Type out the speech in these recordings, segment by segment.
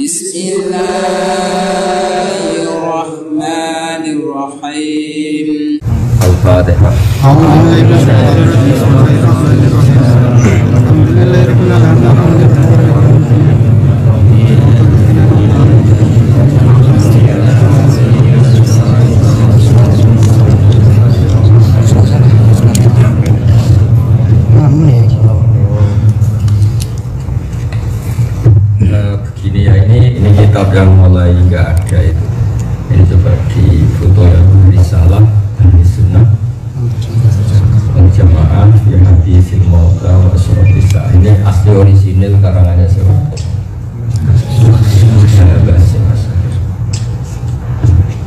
Bismillahirrahmanirrahim. Al-Fatihah. Begini ya, ini kitab yang mulai nggak ada itu. Ini coba di foto yang risalah ahli sunnah jamaah yang hati silmauta wa surabisa. Ini asli orisinil karangannya siapa?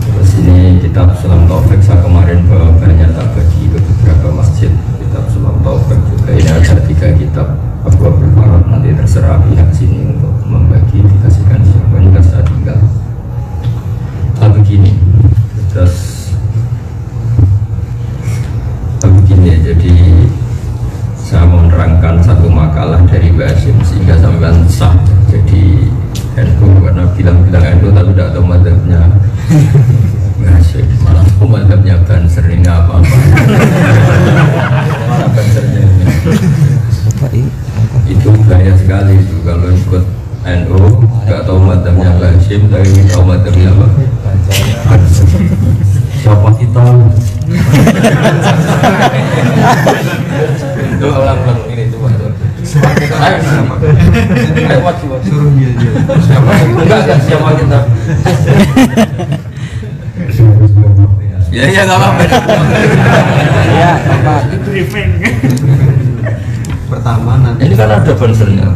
Terus ini kitab Sulam Taufik, saya kemarin bawa banyak tak bagi ke beberapa masjid. Kitab Sulam Taufik juga ini ada 3 kitab. Aku berharap nanti terserah pihak sini untuk membagi, dikasihkan siapa ini kan saya tinggal. Begini, terus begini ya, jadi saya mau menerangkan satu makalah dari Mbak Hashim sehingga sampai sah jadi NU, karena bilang-bilang NU tapi tidak tahu madhabnya Mbak Hashim, malah madhabnya Banser ini apa-apa. Mana Bansernya ini? Itu bahaya sekali itu kalau ikut NU nggak tahu madhabnya Mbak Hashim tapi tahu madhabnya apa? Siapa kita? Itu ulang-ulang ini coba. Ayo suruh dia. Siapa? Enggak siapa kita? Ya nggak apa-apa. Ya apa? Itu briefing. Pertama nanti. Ini kan ada bansernya.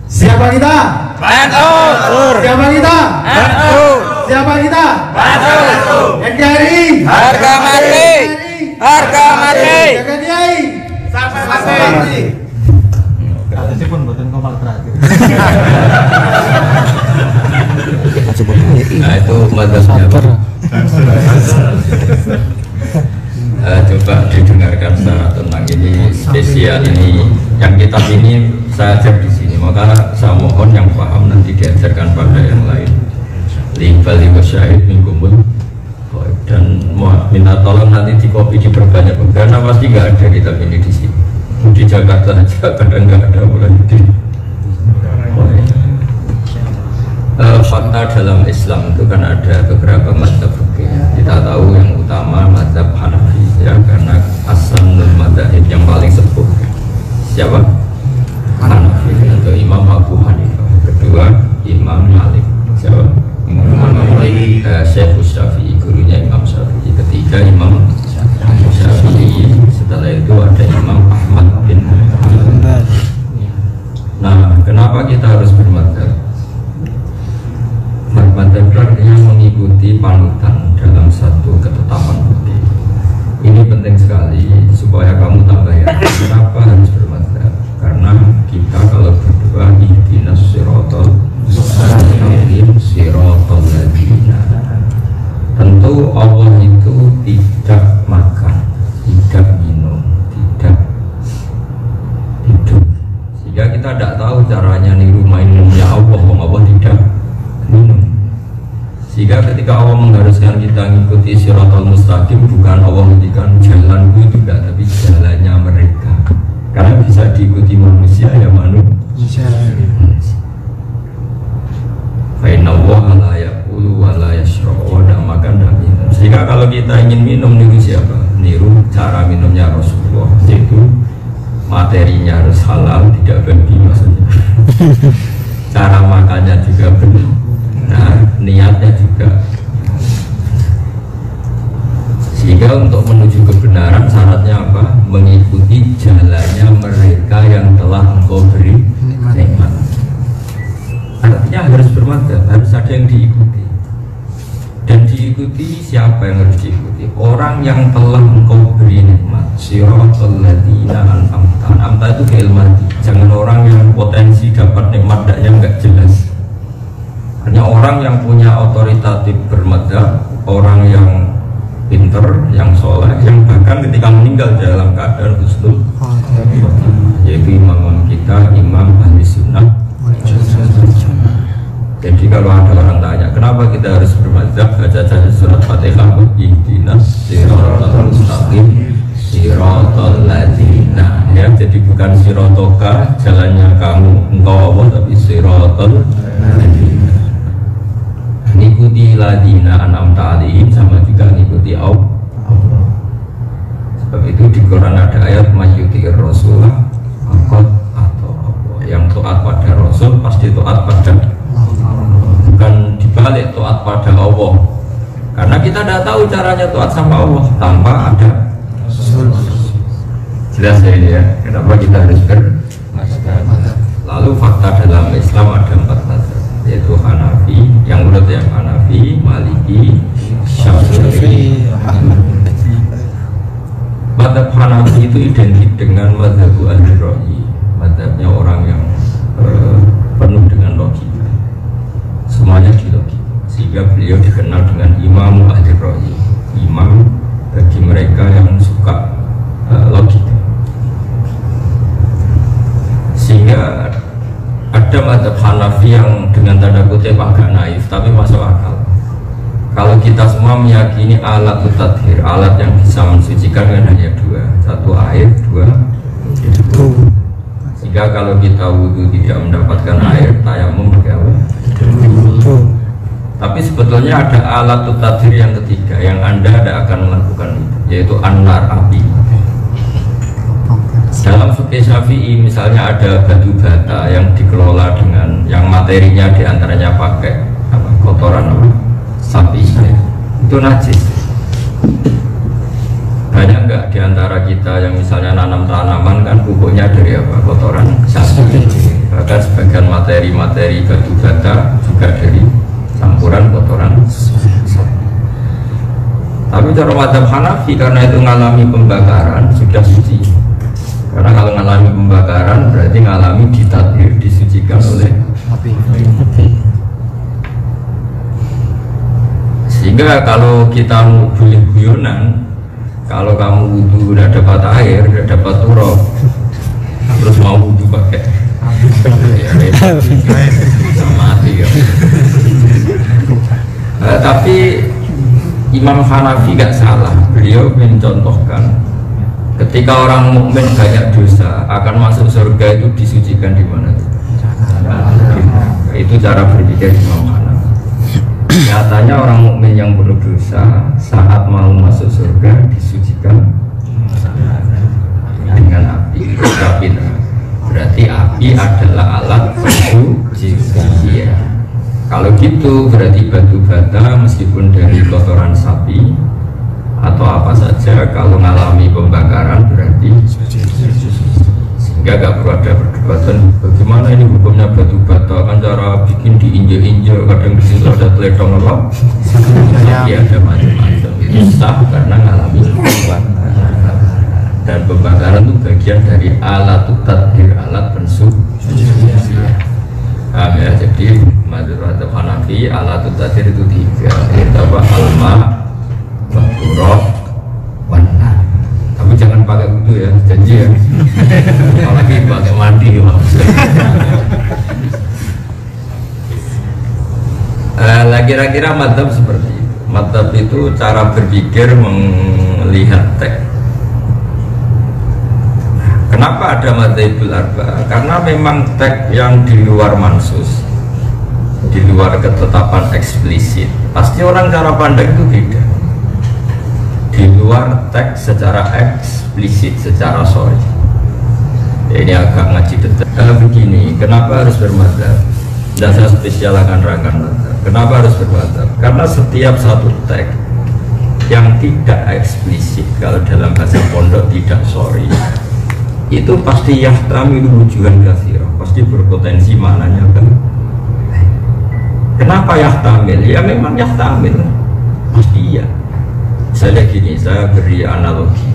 Siapa kita? NU. Siapa kita? NU. Siapa kita? NU. NKRI. Harga mati. Harga mati. Jaga Kiai. Sampai mati. Atasnya pun buatan kompal terakhir. Nah itu madhabnya apa? Coba didengarkan secara tenang, ini spesial, ini yang kitab ini saya ajar di sini, maka saya mohon yang paham nanti diajarkan pada yang lain. Limbali wasyahid minggumul, dan minta tolong nanti dikopi diperbanyak karena pasti nggak ada kitab ini di sini. Di Jakarta aja kadang nggak ada, mulai di fakta dalam Islam itu kan ada beberapa mazhab fikih. Kita tahu yang utama mazhab Hanafi ya, karena asalul madzhab yang paling sepuh siapa? Hanafi, atau Imam Abu Hanifah. Kedua Imam Malik, siapa? Imam Malik. Syekh Syafi'i, gurunya Imam Syafi'i. Ketiga Imam Syafi'i. Setelah itu ada Imam Ahmad bin Hanbal. Nah, kenapa kita harus bermadzhab? Bermadzhab artinya mengikuti panutan dalam satu ketetapan fikih. Ini penting sekali supaya kamu tambah yakin. Kenapa harus bermadzhab? Karena kita kalau berdoa ihdinas siratal mustaqim siratal ladzina, tentu Allah itu tidak makan, tidak minum, tidak hidup, sehingga kita tidak tahu caranya niru minumnya Allah. Allah tidak minum, sehingga ketika Allah mengharuskan kita mengikuti siratal mustaqim, bukan Allah menjadikan jalanku juga, tapi jalannya mereka, karena bisa diikuti manusia ya manusia. Fa'inna Allah la yaqulu wa la yashrabu, dan makan dan minum. Sehingga kalau kita ingin minum, niru siapa? Niru cara minumnya Rasulullah, yaitu materinya harus halal, tidak babi maksudnya. Cara makannya juga benar. Nah, niatnya juga. Sehingga untuk menuju kebenaran syaratnya apa? Mengikuti jalannya mereka yang telah engkau beri nikmat. Artinya harus bermadzhab, harus ada yang diikuti. Dan diikuti siapa yang harus diikuti? Orang yang telah engkau beri nikmat. Siratal ladzina an'amta. An'amta itu keilmati. Jangan orang yang potensi dapat nikmat yang enggak jelas. Hanya orang yang punya otoritatif bermadzhab, orang yang pinter, yang soleh, yang bahkan ketika meninggal dalam keadaan husnul. kita imam ahli sunnah. Jadi kalau ada orang tanya kenapa kita harus bermadzhab, baca saja surat Fatihah, ihdinas siratal mustaqim siratal ladzina, ya. Jadi bukan sirotoka jalannya kamu engkau Allah, tapi siratal ladzina. Ngikuti ladina an'amta alaihim sama juga ngikuti Allah. Sebab itu di Quran ada ayat mayyutir rasulah faqad atau Allah. Yang taat pada Rasul pasti taat pada Allah. Bukan dibalik taat pada Allah. Karena kita tidak tahu caranya taat sama Allah tanpa ada Rasul. Jelas ya ini ya. Kenapa kita harus lalu fakta dalam Islam ada 4 mazhab, yaitu Hanafi, yang menurut yang Hanafi, Maliki, Syafi'i. Mazhab Hanafi itu identik dengan mazhab ahli ra'yi, mazhabnya orang yang penuh dengan logika, semuanya di logika, sehingga beliau dikenal dengan imam ahli ra'yi, imam bagi mereka yang suka logika. Sehingga ada mazhab Hanafi yang dengan tanda kutip agak naif tapi masuk akal. Kalau kita semua meyakini alat tathhir, alat yang bisa mensucikan kan hanya 2, satu air, 2 wudu. Sehingga kalau kita wudu tidak mendapatkan air, tayamum pakai apa? Wudu. Tapi sebetulnya ada alat tathhir yang ketiga yang Anda tidak akan melakukan itu, yaitu an-nar, api. Dalam fikih Syafi'i misalnya ada batu bata yang dikelola dengan yang materinya diantaranya pakai apa, kotoran apa? Sapi, ya. Itu najis. Banyak enggak diantara kita yang misalnya nanam tanaman kan pupuknya dari apa? Kotoran sapi. Bahkan sebagian materi-materi batu bata juga dari campuran kotoran sapi. Tapi cara mazhab Hanafi karena itu ngalami pembakaran sudah suci. Karena kalau ngalami pembakaran berarti ngalami ditathhir, disucikan oleh api. Sehingga kalau kita boleh guyonan, kalau kamu wudhu udah dapat air, udah dapat turab, terus mau wudhu pakai mati ya. Tapi Imam Hanafi gak salah, beliau mencontohkan ketika orang mukmin banyak dosa akan masuk surga itu disucikan di mana? Itu cara berpikir Imam Hanafi. Nyatanya orang mukmin yang penuh dosa saat mau masuk surga disucikan dengan api. Tapi berarti api adalah alat pensuci. Ya. Kalau gitu berarti batu bata meskipun dari kotoran sapi atau apa saja kalau mengalami pembakaran berarti sehingga gak perlu ada perdebatan bagaimana ini hukumnya batu bata, kan cara bikin diinjek-injek, kadang di situ ada teledong apa tapi ada macam-macam, itu sah karena mengalami pembakaran, dan pembakaran itu bagian dari alat tathhir, alat pensuci. Ya, jadi mazhab Hanafi alat tathhir itu 3, yaitu apa? Alma, Turab, warna. Tapi jangan pakai wudu ya, janji ya. Apalagi pakai mandi kira-kira mazhab seperti itu. Mazhab itu cara berpikir melihat teks. Kenapa ada madzhabul arba? Karena memang teks yang di luar mansus, di luar ketetapan eksplisit, pasti orang cara pandang itu beda. Di luar teks secara eksplisit, secara sorry. Ini agak ngaji detail. Begini, kenapa harus bermadzhab? Dan saya spesial akan rangkan mazhab. Kenapa harus bermadzhab? Karena setiap satu teks yang tidak eksplisit, kalau dalam bahasa pondok tidak sorry, itu pasti yahtamilu wujuhan katsira, pasti berpotensi maknanya kan. Kenapa yahtamil? Ya memang yahtamil, pasti iya. Misalnya gini, saya beri analogi.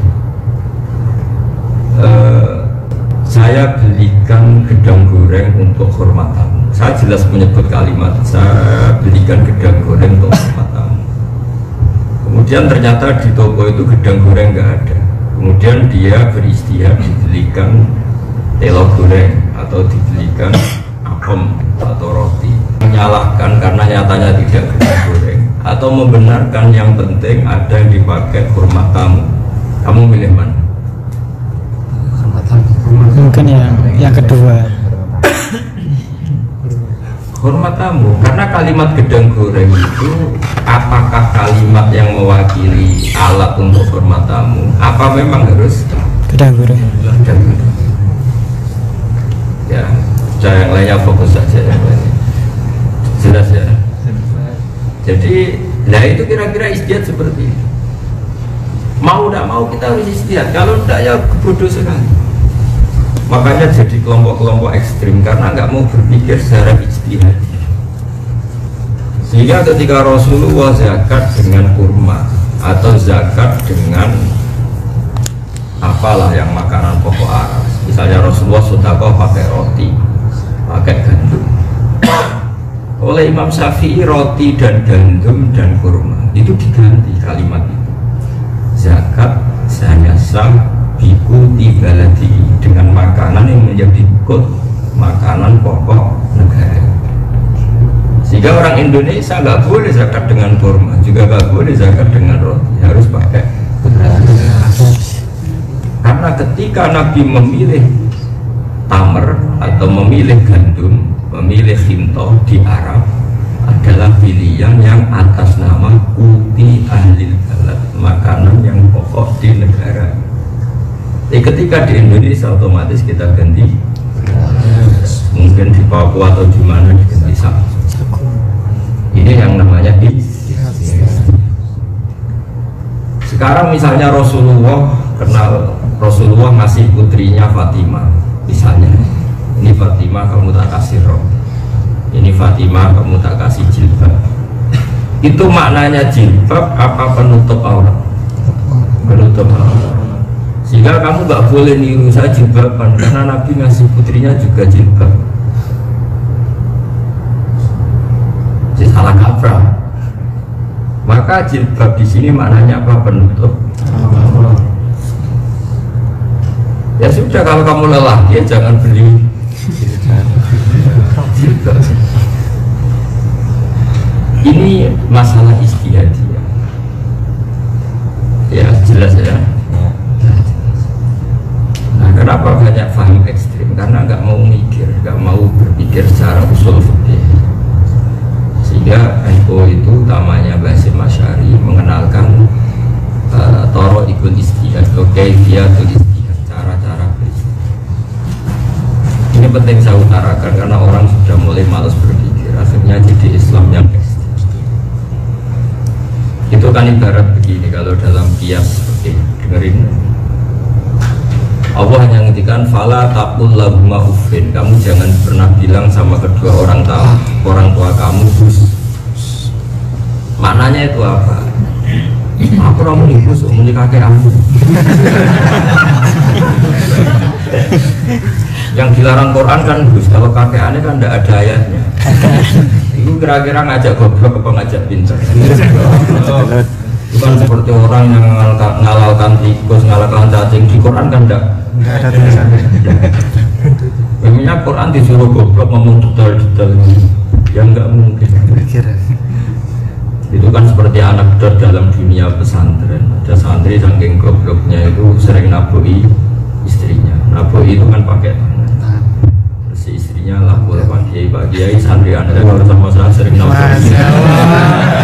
Saya belikan gedang goreng untuk hormat tamu. Saya jelas menyebut kalimat, saya belikan gedang goreng untuk hormat tamu. Kemudian ternyata di toko itu gedang goreng nggak ada. Kemudian dia beristihad dibelikan telur goreng atau dibelikan apem atau roti, menyalahkan karena nyatanya tidak gedang goreng, atau membenarkan yang penting ada yang dipakai hormat tamu, kamu milih mana? Mungkin yang kedua. Hormat tamu, karena kalimat gedang goreng itu apakah kalimat yang mewakili alat untuk hormat tamu, apa memang harus Gedang goreng. gedang goreng? Ya, yang lainnya fokus saja yang lainnya. Jelas ya. Jadi, nah itu kira-kira istiad seperti itu. Mau tidak mau kita harus istiad, kalau tidak ya bodoh sekali. Makanya jadi kelompok-kelompok ekstrim karena nggak mau berpikir secara ijtihad. Sehingga ketika Rasulullah zakat dengan kurma atau zakat dengan apalah yang makanan pokok Arab, misalnya Rasulullah sedekah pakai roti, pakai gandum. Oleh Imam Syafi'i roti dan gandum dan kurma itu diganti kalimat itu. Zakat hanya sah bikuti baladi, dengan makanan yang menjadi kut makanan pokok negara. Sehingga orang Indonesia nggak boleh zakat dengan kurma, juga nggak boleh zakat dengan roti, harus pakai beras. Karena ketika Nabi memilih tamer atau memilih gandum, memilih khintoh di Arab adalah pilihan yang atas nama kuti ahlil balad, makanan yang pokok di negara. Ketika di Indonesia otomatis kita ganti, mungkin di Papua atau di mana diganti sagu. Ini yang namanya sekarang misalnya Rasulullah kenal, Rasulullah ngasih putrinya Fatimah, misalnya ini Fatimah kamu tak kasih roti, ini Fatimah kamu tak kasih jilbab. Itu maknanya jilbab apa penutup aurat? Penutup aurat. Sehingga kamu nggak boleh niru saya jilbaban, karena Nabi ngasih putrinya juga jilbab. Jadi salah kaprah. Maka jilbab di sini maknanya apa? Penutup. Ya sudah, kalau kamu lelah ya jangan beli jilbab. Ini masalah istihadiyah. Ya jelas ya. Nah, kenapa banyak paham ekstrim? Karena nggak mau mikir, nggak mau berpikir secara usul fikih. Sehingga NU itu utamanya Basim Asy'ari mengenalkan toro ikut istihad, kaifiyatul istihad, cara-cara beristihad. Ini penting saya utarakan karena orang sudah mulai malas berpikir, akhirnya jadi Islam yang ekstrim. Itu kan ibarat begini, kalau dalam kias seperti dengerin. Allah hanya ngendikan fala taqul lahuma uffin, kamu jangan pernah bilang sama kedua orang tua kamu bus. Maknanya itu apa? Aku ramu nih bus, ini kakek aku. Yang dilarang Quran kan bus, kalau kakek aneh kan tidak ada ayatnya. Itu kira-kira ngajak goblok apa ngajak pintar? Bukan seperti orang yang ngalalkan tikus, ngalalkan cacing. Di Quran kan enggak ada tulisannya. Memangnya Quran disuruh goblok ngomong detail-detail, ya enggak mungkin. Itu kan seperti anekdot dalam dunia pesantren. Ada santri saking gobloknya itu sering naboi istrinya. Naboi itu kan pakai tangan. Si istrinya lapor Pak Kiai santri Anda kalau sama saya sering naboi.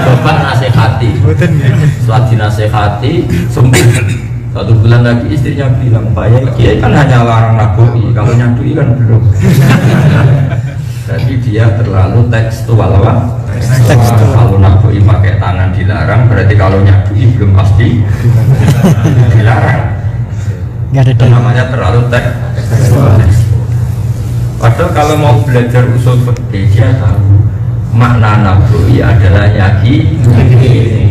Coba nasihati. Setelah dinasihati sembuh. 1 bulan lagi istrinya bilang, Pak Kiai kan hanya larang naboi, kalau nyadui kan belum. Jadi dia terlalu tekstual, apa? Kalau naboi pakai tangan dilarang, berarti kalau nyadui belum pasti dilarang. Itu namanya terlalu tekstual. Padahal kalau mau belajar usul fikih dia tahu makna naboi adalah nyaki,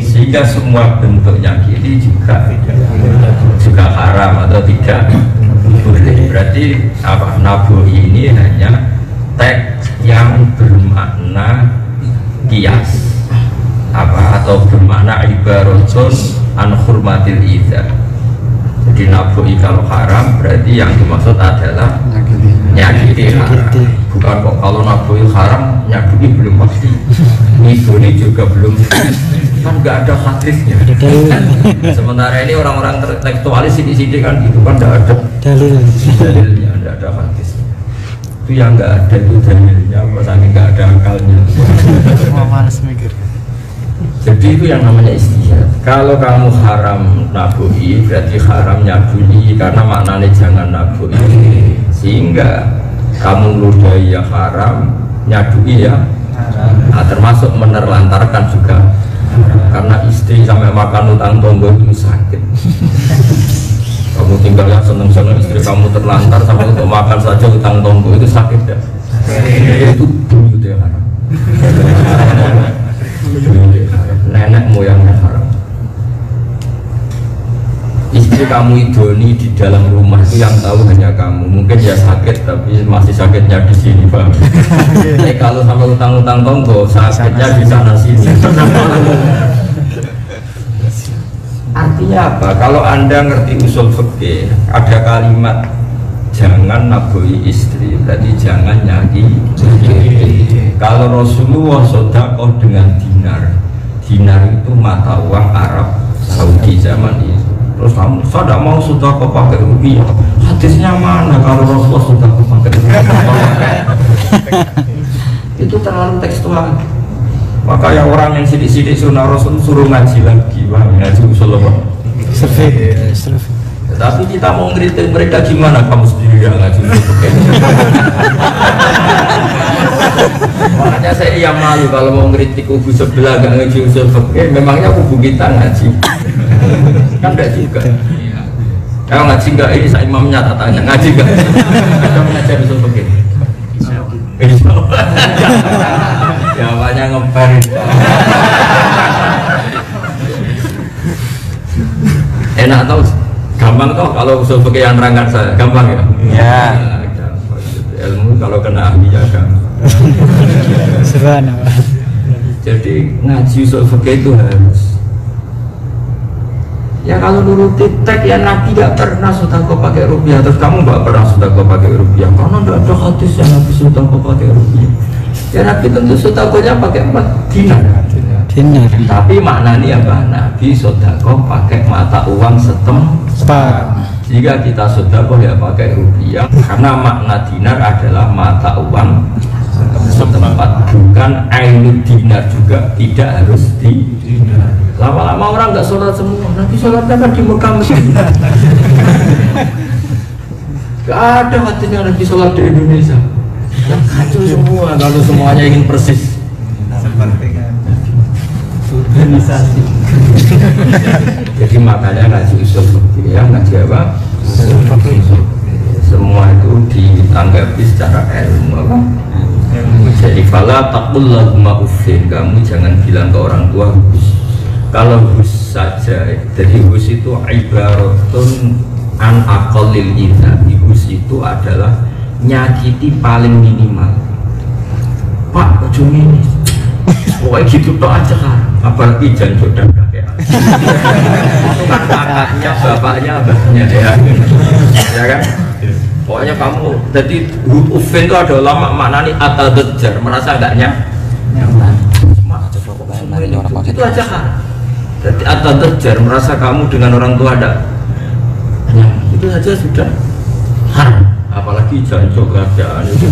sehingga semua bentuk nyaki juga haram atau tidak boleh. Berarti apa? Naboi ini hanya teks yang bermakna kias apa atau bermakna ibaratun an hurmatil idza. Jadi naboi kalau haram berarti yang dimaksud adalah nyakiti kok kalau naboy haram nyadui belum pasti, ini juga belum, kan nggak ada hadisnya. Sementara ini orang-orang intelektualis sidik-sidik kan gitu kan nggak ada dalilnya, nggak ada hadisnya. Itu yang nggak ada itu dalilnya, apa saking nggak ada akalnya. Malas mikir. Jadi itu yang namanya istihad. Kalau kamu haram naboi berarti haram nyadui, karena maknanya jangan naboi, sehingga kamu ludahi ya haram, nyadui ya nah, termasuk menerlantarkan juga, karena istri sampai makan utang tonggo itu sakit. Kamu tinggal yang seneng-seneng istri kamu terlantar sampai untuk makan saja utang tonggo itu sakit ya. Itu buyut yang haram. Nenek moyangnya haram. Istri kamu idoni di dalam rumah itu yang tahu hanya kamu. Mungkin ya sakit tapi masih sakitnya di sini, Bang. Kalau sampai utang-utang tonggo sakitnya di sana sini. Artinya apa? Kalau Anda ngerti usul fikih, ada kalimat jangan naboi istri, berarti jangan nyakiti. Kalau Rasulullah sedekah dengan dinar, dinar itu mata uang Arab Saudi zaman itu. Terus kamu, saya tidak mau sedekah pakai rupiah. Hadisnya mana kalau Rasulullah sedekah pakai rupiah? Itu terlalu tekstual. Maka yang orang yang sidik-sidik sunnah Rasul suruh ngaji lagi, ngaji usul apa? Tapi kita mau ngeritik mereka gimana? Kamu sendiri yang ngaji usul. Makanya saya yang malu kalau mau ngeritik kubu sebelah gak ngaji usul fikih. Memangnya kubu kita ngaji? Kan enggak juga. Kalau ngaji enggak, ini saya imamnya tak tanya ngaji enggak? Kita mengajar usul fikih. Jawabannya ngeper. Enak tau, gampang toh kalau usul fikih yang nerangkan saya, gampang ya? Ya. Gampang. Ilmu kalau kena ahli ya gampang. Subhanallah. Jadi ngaji usul fikih itu harus. Ya kalau nuruti tag ya Nabi tidak pernah sedekah pakai rupiah, terus kamu nggak pernah sedekah pakai rupiah karena tidak ada hadis yang Nabi sedekah pakai rupiah. Ya Nabi tentu sedekahnya pakai dinar. Tapi maknanya apa? Nabi sedekah pakai mata uang setempat. Jika kita sedekah ya pakai rupiah, karena makna dinar adalah mata uang setempat, bukan ainul dinar, juga tidak harus di dinar. Lama-lama orang nggak sholat semua. Nanti sholatnya kan di Mekah Medina. Gak ada hatinya Nabi sholat di Indonesia. Yang kacau semua kalau semuanya ingin persis. Seperti kan organisasi. Jadi makanya ngaji usul fikih ya, ngaji apa? Semua itu ditanggapi secara ilmu apa? Jadi fala taqul lahum uffin, kamu jangan bilang ke orang tua hus. Kalau hus saja, jadi hus itu ibaratun an aqallil idza. Hus itu adalah nyakiti paling minimal. Pak, ojo ini. Pokoknya gitu tok aja kan. Apalagi jangan jodoh kakek. Kan kakaknya, bapaknya, abahnya ya. Ya kan? Pokoknya kamu, jadi ufin itu ada ulama maknanya atadjar, merasa enggak nyaman. Itu aja kan. Jadi atadjar, merasa kamu dengan orang tua ada nyaman. Itu saja sudah haram. Apalagi janjo kerjaan itu.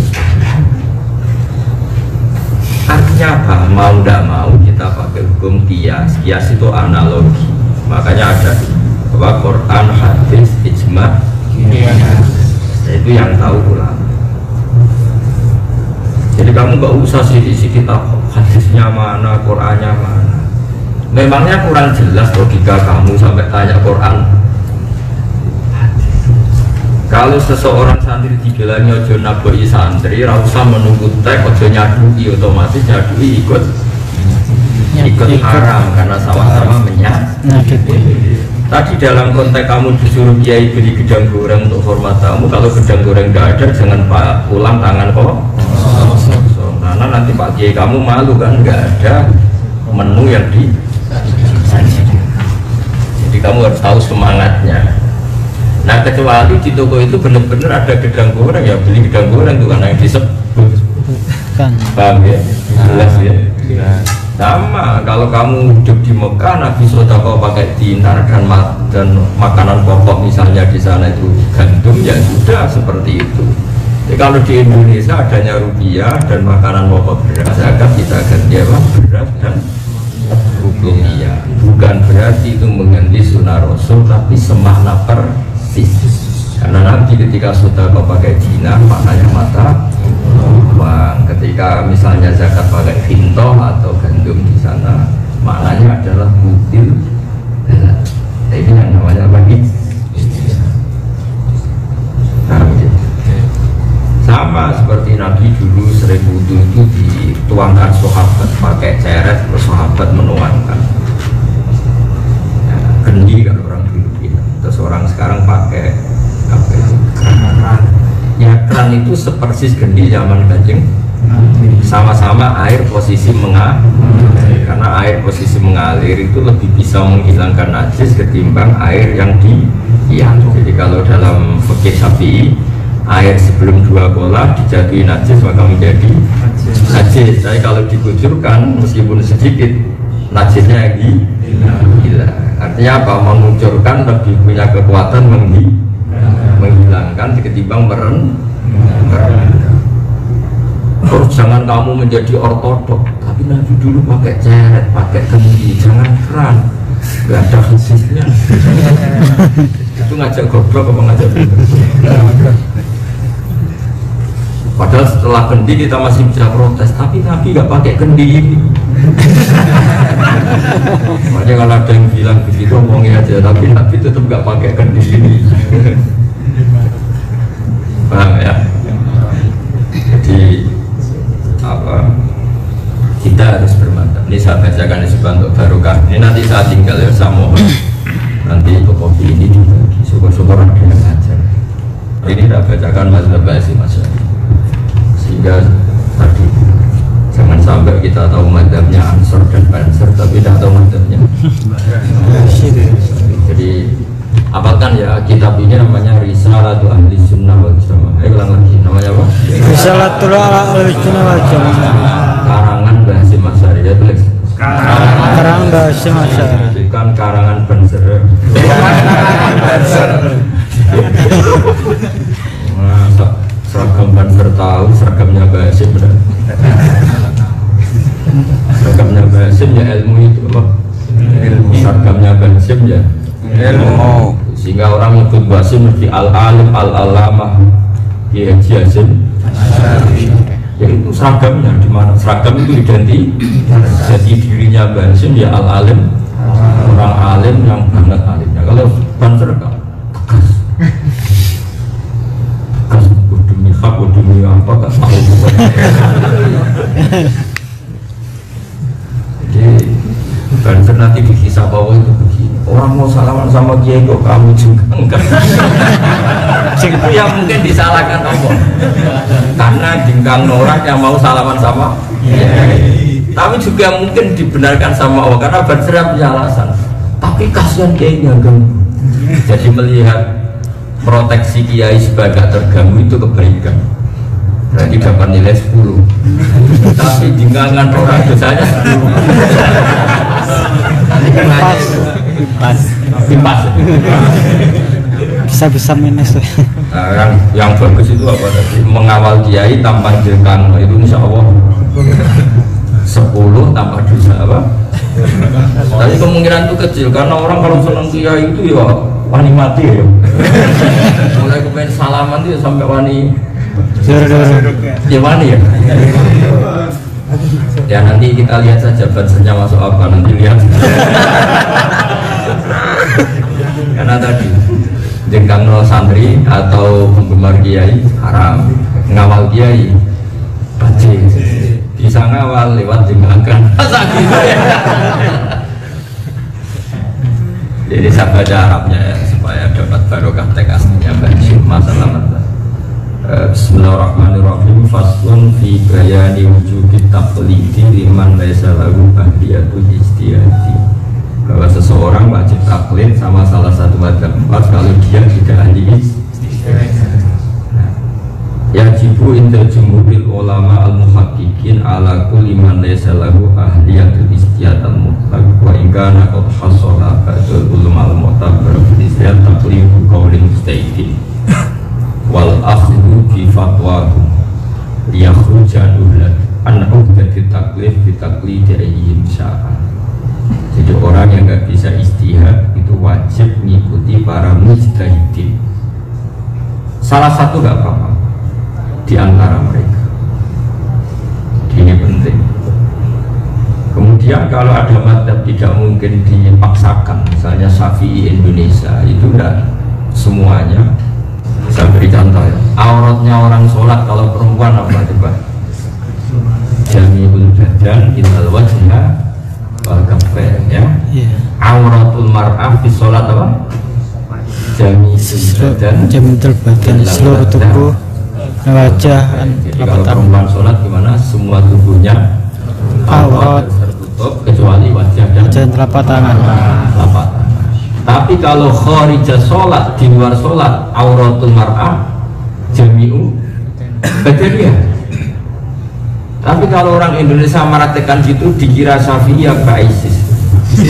Artinya apa? Mau tidak mau kita pakai hukum kias. Kias itu analogi. Makanya ada bahwa Quran, hadis, ijma. Itu yang tahu ulama. Jadi kamu nggak usah sidik-sidik hadisnya mana, Qurannya mana. Memangnya kurang jelas logika kamu sampai tanya Quran. Kalau seseorang santri dibilangnya ojo naboi santri, rasa menunggu teks, ojo nyadui, otomatis nyadui ikut haram karena sama-sama menyakiti. Tadi dalam konteks kamu disuruh kiai beli gedang goreng untuk hormat tamu, kalau gedang goreng tidak ada jangan pulang tangan kok. Karena nanti Pak Kiai kamu malu kan nggak ada menu yang disajikan. Jadi kamu harus tahu semangatnya. Nah kecuali di toko itu benar-benar ada gedang goreng, ya beli gedang goreng itu karena yang disebut Bukan. Paham ya? Jelas ya? Sama, kalau kamu hidup di Mekah, Nabi sedekah pakai dinar dan makanan pokok misalnya di sana itu gandum, ya sudah seperti itu. Jadi kalau di Indonesia adanya rupiah dan makanan pokok beras, zakat kita ganti apa? Beras dan rupiah. Bukan berarti itu mengganti sunnah Rasul, tapi semakna persis. Karena Nabi ketika sedekah pakai dinar, maknanya mata uang. Ketika misalnya zakat pakai kintoh atau gandum di sana, maknanya adalah butil. Ini yang namanya bagi. Sama seperti Nabi dulu sering wudu itu dituangkan sahabat pakai ceret, terus sahabat menuangkan. Ya, kendi kan orang dulu gitu. Terus orang sekarang pakai apa itu? Keran. Ya keran itu sepersis kendi zaman Kanjeng. Sama-sama air posisi mengalir, karena air posisi mengalir itu lebih bisa menghilangkan najis ketimbang air yang dihiang. Jadi kalau dalam fikih Syafi'i, air sebelum 2 bola dijatuhi najis maka menjadi najis. Tapi kalau dikucurkan meskipun sedikit, najisnya hilang. Artinya apa? Mengucurkan lebih punya kekuatan menghilangkan ketimbang merendah. Terus jangan kamu menjadi ortodok, tapi Nabi dulu pakai ceret, pakai kendi, jangan keran, nggak ada khasisnya. Itu ngajak goblok apa ngajak goblok? Padahal setelah kendi kita masih bisa protes, tapi Nabi nggak pakai kendi ini. Makanya kalau ada yang bilang begitu ngomongin aja, tapi Nabi tetap nggak pakai kendi ini. Paham ya? Jadi apa? Kita harus bermantap. Ini saya bacakan di sebuah barokah. Ini nanti saya tinggal ya sama. Nanti untuk kopi ini dibagi. Syukur-syukur ada yang ngajar. Ini tidak bacakan mazhab Ba'asi Masyari. Sehingga tadi jangan sampai kita tahu mazhabnya Ansor dan Banser tapi tidak tahu mazhabnya. Jadi apalkan ya kitab ini namanya Risalatul Ahli Sunnah wal Jamaah. Ayo ulang lagi, namanya apa? Risalatul Ahli Sunnah wal Jamaah. Karangan Ba'asi Masyari ya tulis. Karangan Ba'asi Masyari. Bukan karangan Banser. Masa seragam Banser tahu seragamnya Ba'asi benar. Seragamnya Ba'asi ya ilmu itu apa? Ilmu. Seragamnya Ba'asi ya ilmu. Sehingga orang menyebut Basim mesti al-alim al-alamah Kiai Haji Hasyim. Ya itu seragamnya, di mana seragam itu identik. Jadi dirinya Basim ya al-alim, orang alim yang banget alimnya. Kalau Banser tegas, tegas demi hak, demi apa gak tahu. Jadi Banser nanti di kisah bawah itu begini, orang mau salaman sama Kiai kok kamu juga enggak. Itu yang mungkin disalahkan Allah, karena jengkang orang yang mau salaman sama Kiai. Tapi juga mungkin dibenarkan sama Allah karena Banser punya alasan. Tapi kasihan Kiai ganggu. Jadi melihat proteksi Kiai sebagai terganggu itu kebaikan. Berarti dapat nilai 10. Tapi jengkangan orang dosanya 10. Pas. Bisa minus. Nah, yang bagus itu apa tadi? Mengawal Kiai tanpa jengkang itu insya Allah 10 tanpa dosa apa? Tapi kemungkinan itu kecil karena orang kalau senang Kiai itu ya wani mati ya. Mulai kepengen salaman itu sampai wani. Ya wani ya. Ya nanti kita lihat saja Bansernya masuk apa, nanti lihat. Karena tadi jengkang nol santri atau penggemar Kiai haram, ngawal Kiai wajib. Bisa ngawal lewat jengkangkan. Jadi saya baca Arabnya ya, supaya dapat barokah tekasnya bagi masalah. Bismillahirrahmanirrahim. Faslun fi bayani wujudi taqlidi liman laisa lahu ahliyatu ijtihadi. Bahwa seseorang wajib taklid sama salah satu mazhab 4 kalau dia tidak ahli ijtihad. Nah, yajibu inda jumhuril ulama al-muhaqqiqin ala kulli man laysa lahu ahliyatul istihad al-mutlaq wa in kana qad hasala ba'dul ulama al-mu'tabar fi istihad taqribu qawlil mustahidin wal akhdhu bi fatwahum yakhruja an uhdati taklif bi taqlidi ayyin sya'a. Jadi orang yang nggak bisa istihad itu wajib mengikuti para mujtahidin. Salah satu nggak apa-apa di antara mereka. Ini penting. Kemudian kalau ada mazhab tidak mungkin dipaksakan, misalnya Syafi'i Indonesia itu enggak semuanya. Saya beri contoh ya. Auratnya orang sholat kalau perempuan apa coba? Jami'ul badan ilal wajha wal kaffain ya. Auratul mar'ah fi sholat apa? Jami'ul badan seluruh tubuh, wajah, jadi kalau perempuan sholat gimana? Semua tubuhnya aurat tertutup kecuali wajah dan telapak tangan. Tapi kalau kharijah sholat, di luar sholat, auratul mar'ah jami'u badaniyah. Tapi kalau orang Indonesia meratekan gitu dikira Syafi'i apa ISIS?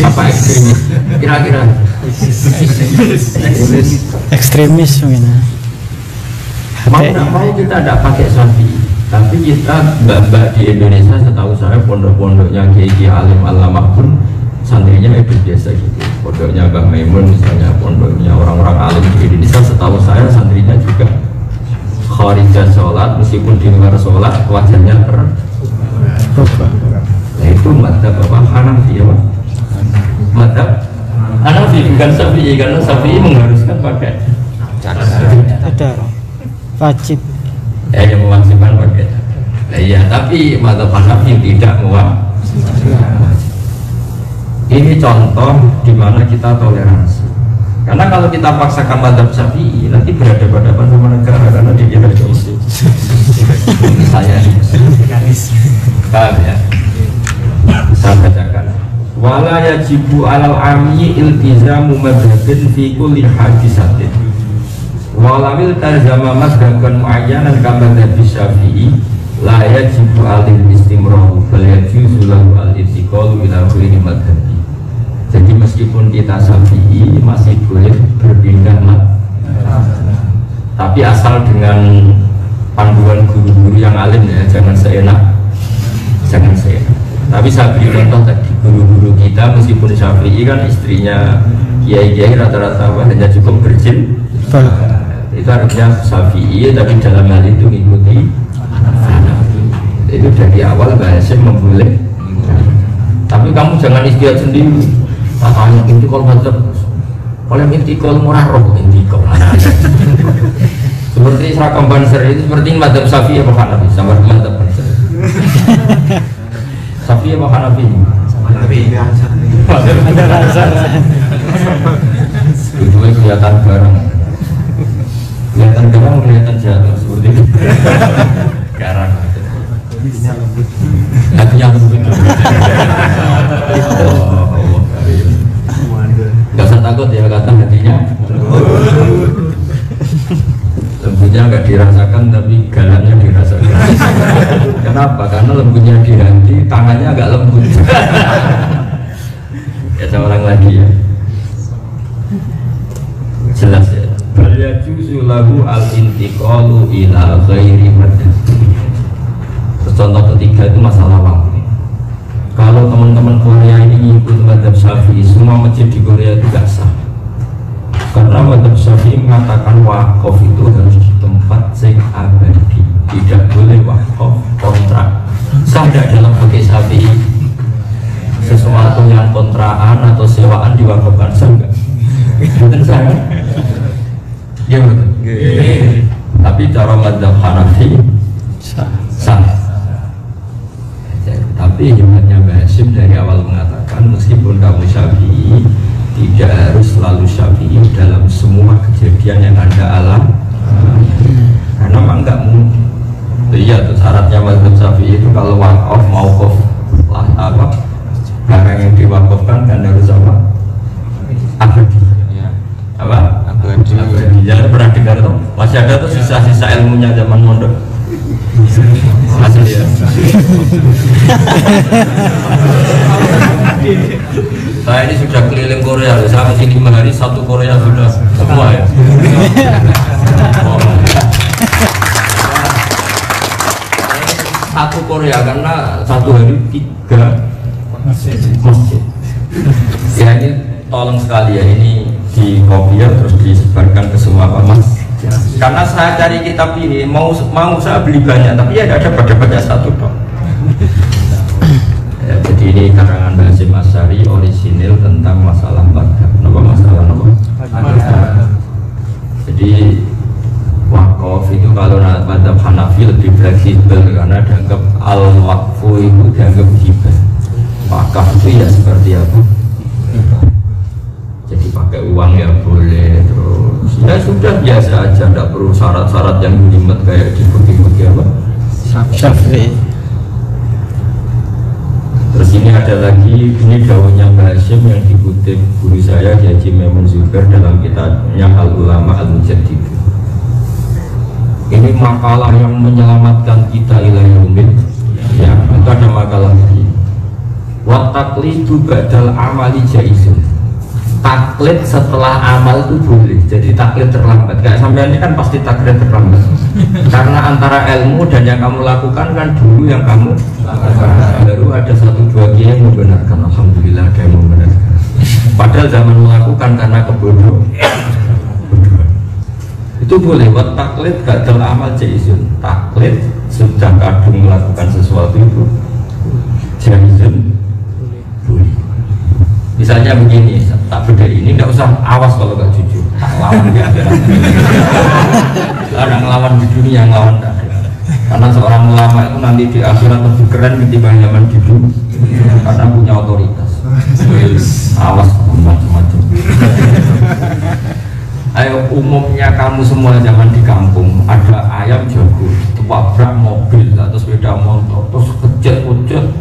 Apa ekstremis? Kira-kira ekstremis mungkin. Mau nggak mau kita tidak pakai Syafi'i, tapi kita mbak-mbak di Indonesia setahu saya pondok-pondoknya kiai alim alama pun santrinya itu biasa gitu. Pondoknya Mbak Maimun misalnya, pondoknya orang-orang alim di Indonesia setahu saya santrinya juga kharijah sholat meskipun di luar sholat wajahnya terbuka. Nah itu madzhab apa? Hanafi ya Pak? Madzhab Hanafi bukan Syafi'i, karena Syafi'i mengharuskan pakai Ada wajib. yang mewajibkan pakai. Nah, iya, tapi madzhab Hanafi tidak mewajibkan. Ini contoh di mana kita toleransi. Karena kalau kita paksakan madzhab Syafi'i nanti berhadapan-hadapan sama negara karena dikira ISIS. Misalnya, paham ya? Saya bacakan. Wala yajibu alal amyi iltizamu madhabin fi kulli hadisatin. Walawil tarzama madhaban muayyanan kama madhabi Syafi'i la yajibu alil istimrahu bal yajuzu lahu al-intiqalu ila ghairi madhabi. Jadi meskipun kita Syafi'i masih boleh berpindah tapi asal dengan panduan guru-guru yang alim ya, jangan seenak. Tapi saya beri contoh tadi, guru-guru kita meskipun Syafi'i kan istrinya kiai-kiai rata-rata hanya cukup berjin. Itu artinya Syafi'i, tapi dalam hal itu mengikuti itu dari awal Mbak Hasyim memboleh. Tapi kamu jangan istihad sendiri. Tanya intikal mazhab, kalau intikal murah roh intikal. Seperti Seragam Banser itu seperti mazhab Syafi'i apa Hanafi sama mazhab Banser. Syafi'i apa Hanafi? Ada rasa. Itu kelihatan bareng. Kelihatan garang, kelihatan jatuh seperti itu. Garang. Hatinya lembut. Gak usah takut ya kata hatinya. Lembutnya nggak dirasakan tapi galaknya dirasakan. Kenapa? Karena lembutnya di hati, tangannya agak lembut. Ya seorang lagi ya. Jelas ya. Bal yajuzu lahu al-intiqalu ila ghairi madhab. Contoh ketiga itu masalah waktu. Kalau teman-teman Korea ini ngikut mazhab Syafi'i, semua masjid di Korea itu gak sah. Karena mazhab Syafi'i mengatakan wakaf itu harus di tempat yang abadi, tidak boleh wakaf kontrak. Sah tidak dalam fikih Syafi'i sesuatu yang kontraan atau sewaan diwakafkan, sah enggak? Betul sah? Ya betul. Tapi cara mazhab Hanafi sah. Tapi hebatnya Mbak Hasyim dari awal mengatakan meskipun kamu Syafi'i tidak harus selalu Syafi'i dalam semua kejadian yang Anda alami. Karena memang enggak mungkin. Iya tuh syaratnya mazhab Syafi'i itu kalau wakaf mauquf lah apa barang yang diwakafkan kan harus apa? Abadi. Apa? Jangan pernah dengar tuh, masih ada tuh sisa-sisa ilmunya zaman mondok. Masih ya. Saya ini sudah keliling Korea, saya masih 5 hari, 1 Korea sudah semua ya. Satu Korea karena 1 hari 3 masjid. Ya ini tolong sekali ya, ini di copy ya, terus disebarkan ke semua mas. Karena saya cari kitab ini mau saya beli banyak, tapi ya ada baca satu dong. Ya, jadi ini karangan Hasyim Asy'ari orisinil tentang masalah madhab. Apa masalah apa? Jadi wakaf itu kalau madhab Hanafi lebih fleksibel karena dianggap al-waqfu itu dianggap hibah. Wakaf itu ya seperti apa? Jadi pakai uang ya boleh, terus ya sudah biasa aja, tidak perlu syarat-syarat yang jelimet kayak di fikih apa? Syafi'i. Terus ini ada lagi, ini daunnya Mbah Hasyim yang dikutip guru saya Haji Maimun Zubair dalam kitabnya Al-Ulama Al-Mujaddid. Ini makalah yang menyelamatkan kita ila yaumil. Ya, itu ada makalah ini. Wa taqlidu ba'dal amali jaizun. Taklid setelah amal itu boleh, jadi taklid terlambat. Kayak sampai ini kan pasti taklid terlambat. Karena antara ilmu dan yang kamu lakukan kan dulu yang kamu lakukan. Baru ada 1-2 kiai yang membenarkan, alhamdulillah ada yang membenarkan. Padahal zaman melakukan karena kebodohan. Itu boleh. Buat taklid gadal amal jaizun. Taklid sudah kadung melakukan sesuatu itu jaizun boleh. Misalnya begini, tak beda ini tidak usah awas kalau gak jujur, tak lawan dia ada. Ada ngelawan di dunia, ngelawan tak ada. Karena seorang ulama itu nanti di akhirat lebih keren ketimbang zaman di dunia, karena punya otoritas. Awas macam-macam. Ayo umumnya kamu semua zaman di kampung ada ayam jago, tabrak mobil atau sepeda motor, terus kejet-kejet,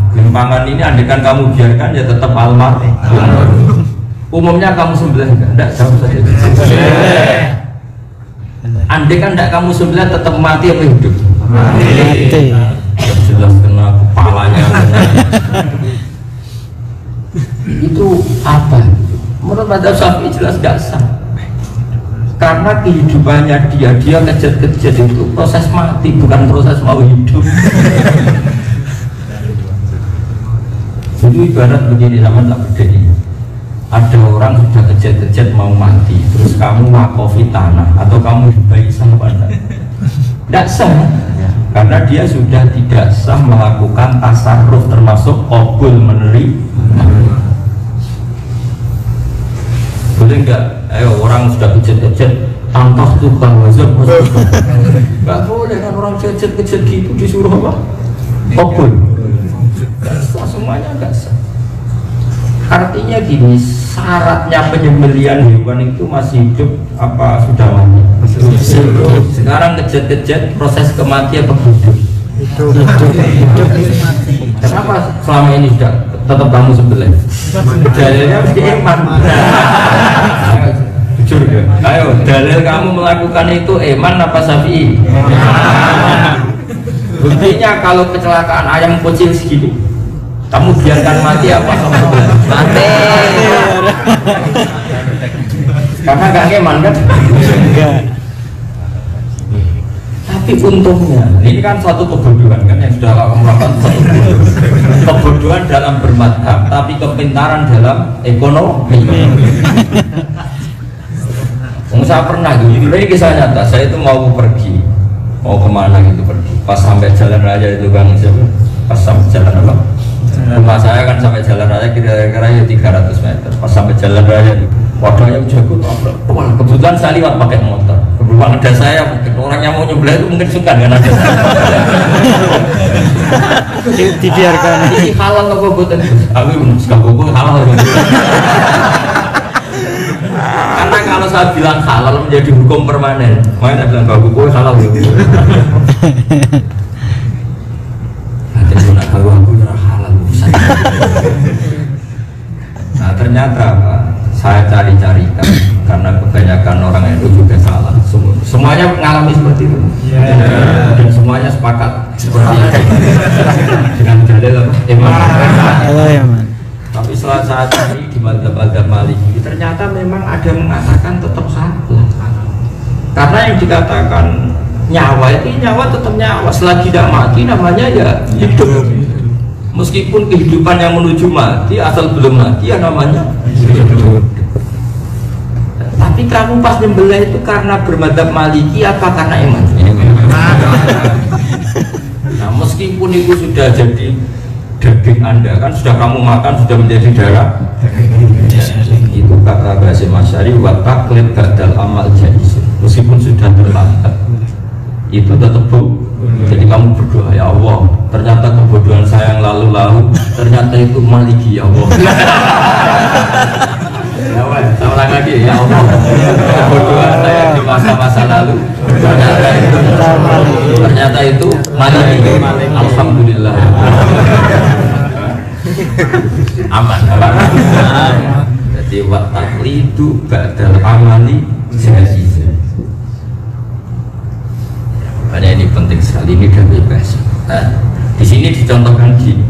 Gempangan ini andekan kamu biarkan ya tetap almarhum. Umumnya kamu sembelih enggak jauh saja. Andekan enggak kamu sembelih tetap mati apa hidup? Mati. Jelas kena kepalanya. Itu apa? Menurut madzhab Syafi'i jelas enggak sah. Karena kehidupannya dia kejet-kejet itu proses mati bukan proses mau hidup. Jadi ibarat begini, sama tak beda ini. Ada orang sudah kejet-kejet mau mati, terus kamu wakofi tanah atau kamu hibai sah pada, tidak sah, karena dia sudah tidak sah melakukan tasarruf termasuk qabul menerima. Boleh nggak? Ayo orang sudah kejet-kejet tantas tukang wazab, nggak boleh kan orang kejet-kejet gitu disuruh apa? Qabul. Gak sah, semuanya gak sah. Artinya gini, syaratnya penyembelihan hewan itu masih hidup apa sudah mati? Sekarang kejet-kejet proses kematian hidup. Kenapa selama ini sudah tetap kamu sembelih? Dalilnya mesti iman. Jujur ya. Ayo, dalil kamu melakukan itu iman apa Syafi'i? Buktinya kalau kecelakaan ayam kecil segini, kamu biarkan mati apa? Mati. Karena gak ngeman kan? Enggak. Tapi untungnya, ini kan suatu kebodohan kan yang sudah melakukan satu kebodohan dalam bermadhab, tapi kepintaran dalam ekonomi. Saya pernah gitu, ini kisah nyata. Saya itu mau pergi, mau kemana gitu pergi. Pas sampai jalan raya itu kan, pas sampai jalan apa? Rumah saya kan sampai jalan raya kira-kira ya 300 meter. Pas sampai jalan raya itu, wadahnya jago tabrak. Kebetulan saya lewat pakai motor. Kebetulan ada saya, mungkin orang yang mau nyebelah itu mungkin suka dengan ada saya. Dibiarkan. Ini halal apa buatan? Aku suka bobo halal. Karena kalau saya bilang halal menjadi hukum permanen, makanya saya bilang kalau bobo halal. Kalau aku halal. Nah ternyata Pak, saya cari-cari karena kebanyakan orang itu juga salah. Semuanya mengalami seperti itu. Dan semuanya sepakat seperti itu. Dengan dalil imam. ya man. Tapi setelah saat ini di mazhab Maliki ternyata memang ada mengatakan tetap satu. Karena yang dikatakan nyawa itu nyawa tetap nyawa, selagi tidak mati namanya ya hidup. Meskipun kehidupan yang menuju mati, asal belum mati ya namanya hidup. Tapi kamu pas nyembelih itu karena bermadzhab Maliki apa karena iman? Nah meskipun itu sudah jadi daging Anda, kan sudah kamu makan, sudah menjadi darah, itu kata Basim Asy'ari wa taqlid badal amal jaiz. Meskipun sudah terlambat itu tetap jadi kamu berdoa, ya Allah, ternyata kebodohan saya yang lalu-lalu ternyata itu Maliki, ya Allah. Ya Allah, saya ulang lagi, ya Allah, kebodohan saya di masa-masa lalu ternyata itu Maliki. Alhamdulillah. Aman. Jadi wa taqlidu ba'dal amali jaiz. Karena ini penting sekali, ini dan bebas. Nah, di sini dicontohkan gini.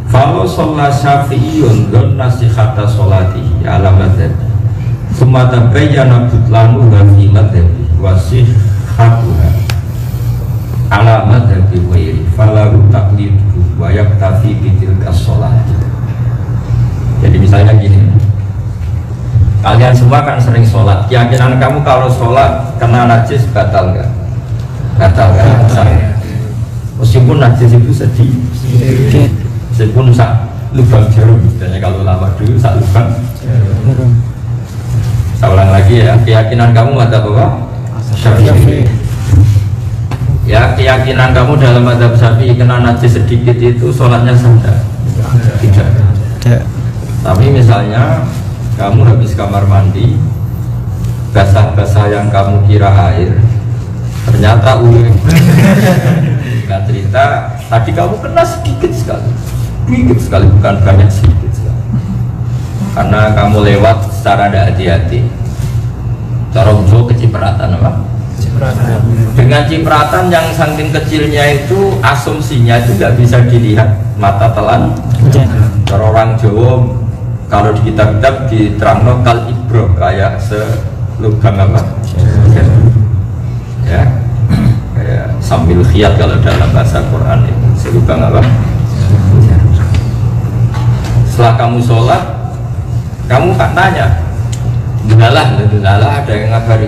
Kalau sholat syafi'iyun don nasihata sholatihi ala madhabi sumata bayyana butlanu wa fi madhabi wasih hakuha ala madhabi wairi falahu taqlidu wa yaktafi bitilka sholati. Jadi misalnya gini, kalian semua kan sering sholat, keyakinan kamu kalau sholat kena najis batal nggak? Batal kan? Meskipun najis itu sedih, meskipun sak lubang jarum, misalnya kalau lama dulu sak lubang jarum. Saya ulang lagi ya, keyakinan kamu ada apa? Syafi'i. Ya, keyakinan kamu dalam mazhab Syafi'i kena najis sedikit itu sholatnya sah? Tidak. Tapi misalnya kamu habis kamar mandi, basah-basah yang kamu kira air ternyata uang. Nggak cerita, tadi kamu kena sedikit sekali, bukan banyak, sedikit sekali. Karena kamu lewat secara tidak hati-hati. Cara ujo kecipratan apa? Cipratan. Dengan cipratan yang saking kecilnya itu asumsinya itu nggak bisa dilihat mata telan. Cara orang Jawa kalau di kitab-kitab diterangno kal ibro kayak selubang apa? Ya, kayak sambil khiyat kalau dalam bahasa Quran itu selubang apa? Setelah kamu sholat, kamu kan tanya, benalah ada yang ngabari.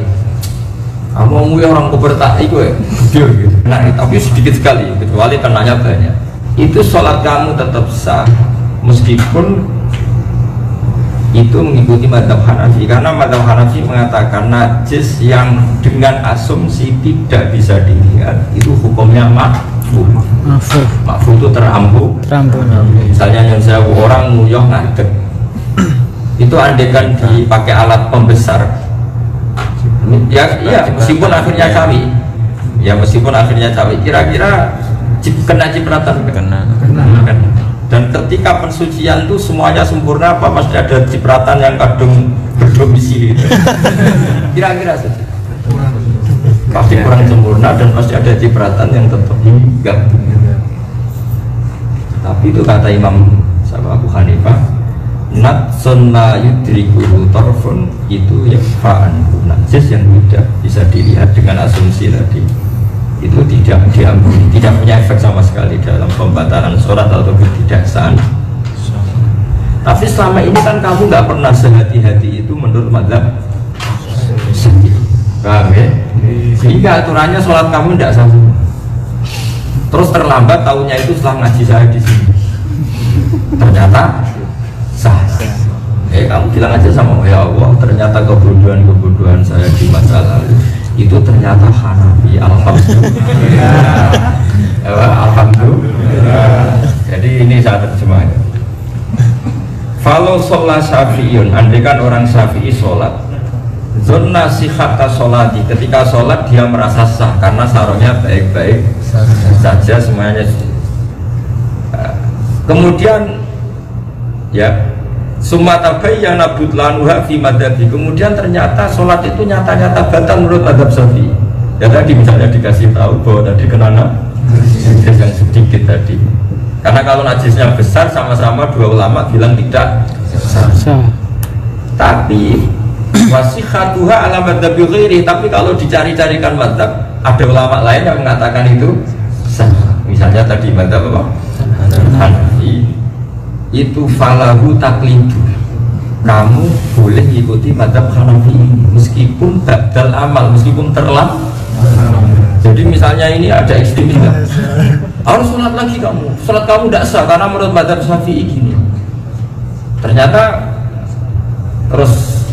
Kamu orang kubertak itu ya, gitu. Nah, tapi sedikit sekali, kecuali kenanya banyak. Itu sholat kamu tetap sah, meskipun itu mengikuti mazhab Hanafi, karena mazhab Hanafi mengatakan najis yang dengan asumsi tidak bisa dilihat itu hukumnya makfuh. Makfuh itu terampuh. Misalnya yang saya orang nguyuh ngadeg, itu andekan dipakai alat pembesar, ya meskipun akhirnya cawi, kira-kira kena cipratan, kena. Dan ketika pensucian itu semuanya sempurna apa pasti ada cipratan yang kadung berdomisili. Kira-kira saja. Pasti kurang sempurna dan pasti ada cipratan yang tetap enggak. Tapi itu kata Imam Abu Hanifah, natsun la yudrikuhu tarfun, itu ya fa'an najis yang tidak bisa dilihat dengan asumsi tadi. Itu tidak diampuni, tidak punya efek sama sekali dalam pembatalan sholat atau ketidaksahan. Tapi selama ini kan kamu nggak pernah sehati-hati itu menurut mazhab Syafi'i, paham ya? Sehingga aturannya sholat kamu tidak sah. Terus terlambat tahunya itu setelah ngaji saya di sini, ternyata sah. Kamu bilang aja sama ya Allah, ternyata kebodohan saya di masa lalu itu ternyata Hanafi. Alhamdulillah. Alhamdulillah. Jadi ini saya terjemahkan. Kalau sholat Syafi'iyun, andaikan orang Syafi'i sholat, zona sihata sholati, ketika sholat dia merasa sah karena sarungnya baik-baik saja semuanya. Kemudian ya Summa tabayyana butlanuha fi madhabi. Kemudian ternyata sholat itu nyata-nyata batal menurut madhab Syafi'i. Ya tadi misalnya dikasih tahu bahwa tadi kenana najis yang sedikit tadi. Karena kalau najisnya besar sama-sama dua ulama bilang tidak sah. Tapi wasihatuha ala madhabi ghairi. Tapi kalau dicari-carikan madhab, ada ulama lain yang mengatakan itu sah. Misalnya tadi madhab apa? Hanafi itu falahu taklidu. Kamu boleh ikuti madhab Hanafi meskipun badal amal, meskipun terlambat. Jadi misalnya ini ada ekstremis enggak? Harus sholat lagi kamu. Sholat kamu tidak sah karena menurut madhab Syafi'i gini. Ternyata terus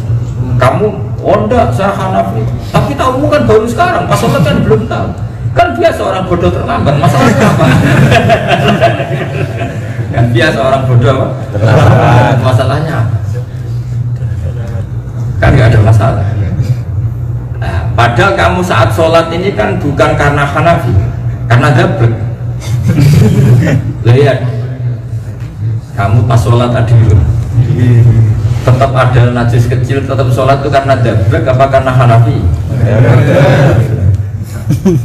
kamu enggak sah Hanafi. Tapi tahu kan baru sekarang, pas sholat kan belum tahu. Kan biasa orang bodoh terlambat. Masalahnya apa? Kan biasa orang bodoh apa? Terlambat. Masalahnya apa? Kan nggak ada masalah. Nah, padahal kamu saat sholat ini kan bukan karena Hanafi, karena dablek. Lihat, kamu pas sholat tadi tetap ada najis kecil, tetap sholat itu karena dablek apa karena Hanafi?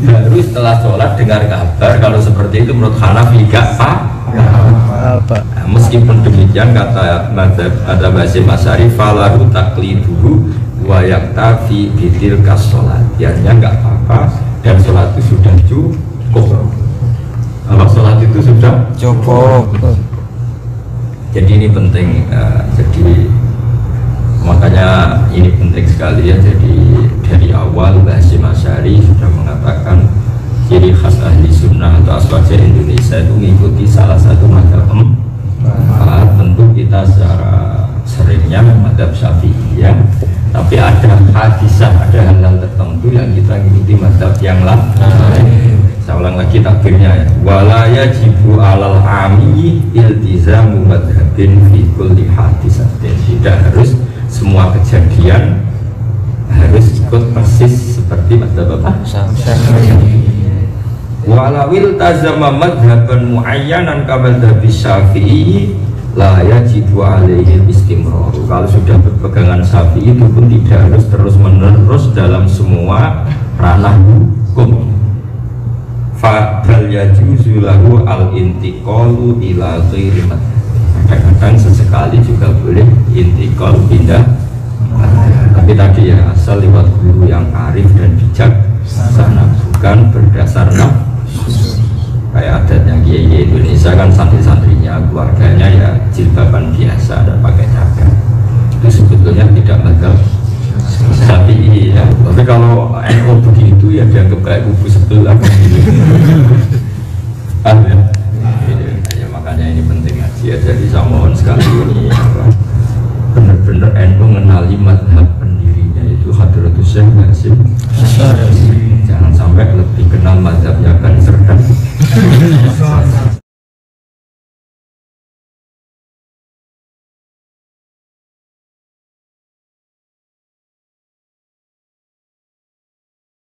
Baru setelah sholat dengar kabar kalau seperti itu menurut Hanafi gak apa. Nah, meskipun demikian kata madhab ada Basim Asy'ari falahu takliduhu wa yaktafi bitil kasolat. Biarnya nggak apa-apa dan sholat itu sudah cukup. Kalau sholat itu sudah cukup. Jadi ini penting. Jadi makanya ini penting sekali ya. Jadi dari awal Basim Asy'ari sudah mengatakan ciri khas ahli sunnah atau aswaja Indonesia itu mengikuti salah satu madhab tentu kita secara seringnya madhab Syafi'i ya. Tapi ada hadisah, ada hal-hal tertentu yang kita mengikuti madhab yang lain. Saya ulang lagi takbirnya ya. Wala yajibu alal ami iltizamu madhabin fi kulli hadisatin. Tidak harus semua kejadian harus ikut persis seperti madhab apa? Walawil tazama madhaban muayyanan kamadhabi Syafi'i la yajibu alaihi istimrar. Kalau sudah berpegangan Syafi'i itu pun tidak harus terus menerus dalam semua ranah hukum. Fadal yajuzu lahu al-intiqalu ila ghairi madhab. Kadang-kadang sesekali juga boleh intiqal pindah. Tapi tadi ya asal lewat guru yang arif dan bijaksana, bukan berdasar nafsu. Kayak adatnya kiai Indonesia kan santri-santrinya, keluarganya ya jilbaban biasa dan pakai cadar. Itu sebetulnya tidak madhab Syafi'i ya. Tapi kalau NU begitu ya dianggap kayak kubu sebelah begitu. Ya makanya ini penting aja ya. Jadi saya mohon sekali ini benar-benar NU mengenali madhab pendirinya itu Hadratus Syekh Basim Asy'ari.